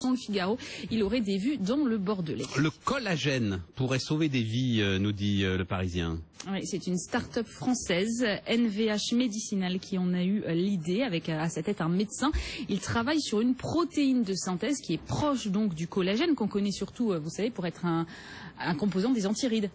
Dans le Figaro, il aurait des vues dans le Bordelais. Le collagène pourrait sauver des vies, nous dit le Parisien. Oui, c'est une start-up française, NVH Médicinal, qui en a eu l'idée, avec à sa tête un médecin. Il travaille sur une protéine de synthèse qui est proche donc du collagène, qu'on connaît surtout, vous savez, pour être un composant des antirides.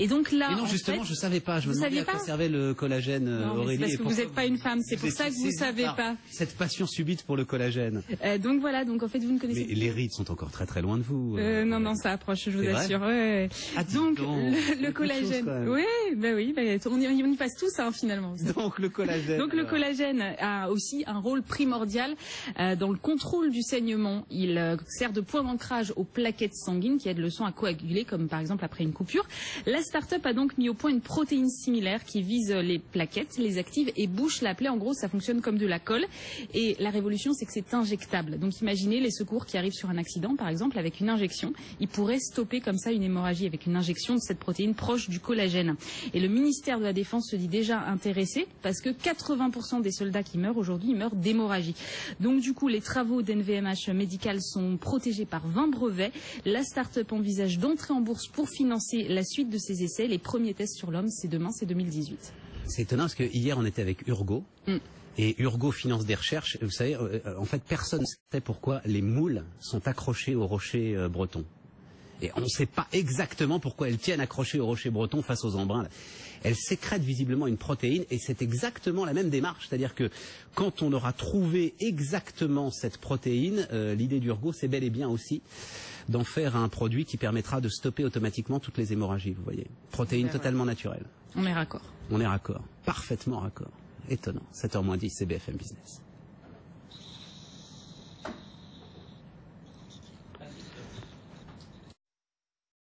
Et donc là, mais non, justement, je savais pas. Je me demandais à quoi servait le collagène, Aurélie. Parce que vous n'êtes pas une femme, c'est pour ça que vous savez pas. Cette passion subite pour le collagène. Donc voilà, donc en fait vous ne connaissez pas. Mais les rides sont encore très très loin de vous. Non, ça approche, je vous assure. Ouais. Ah, donc le collagène. Oui, on y passe tous finalement. Donc le collagène. Donc le collagène a aussi un rôle primordial dans le contrôle du saignement. Il sert de point d'ancrage aux plaquettes sanguines qui aident le sang à coaguler, comme par exemple après une coupure. La start-up a donc mis au point une protéine similaire qui vise les plaquettes, les active et bouche la plaie. En gros, ça fonctionne comme de la colle. Et la révolution, c'est que c'est injectable. Donc imaginez les secours qui arrivent sur un accident, par exemple, avec une injection. Ils pourraient stopper comme ça une hémorragie avec une injection de cette protéine proche du collagène. Et le ministère de la Défense se dit déjà intéressé parce que 80% des soldats qui meurent aujourd'hui, ils meurent d'hémorragie. Donc du coup, les travaux d'NVMH Médical sont protégés par 20 brevets. La start-up envisage d'entrer en bourse pour financer la suite de ces essais. Les premiers tests sur l'homme, c'est demain, c'est 2018. C'est étonnant parce que hier on était avec Urgo. Et Urgo finance des recherches. Vous savez, en fait, personne ne sait pourquoi les moules sont accrochés au rocher breton. Et on ne sait pas exactement pourquoi elles tiennent accrochées au rocher breton face aux embruns. Elles sécrètent visiblement une protéine et c'est exactement la même démarche. C'est-à-dire que quand on aura trouvé exactement cette protéine, l'idée d'Urgo, c'est bel et bien aussi d'en faire un produit qui permettra de stopper automatiquement toutes les hémorragies, vous voyez. Protéine totalement naturelle. On est raccord. On est raccord. Parfaitement raccord. Étonnant. 7h moins 10, c'est BFM Business.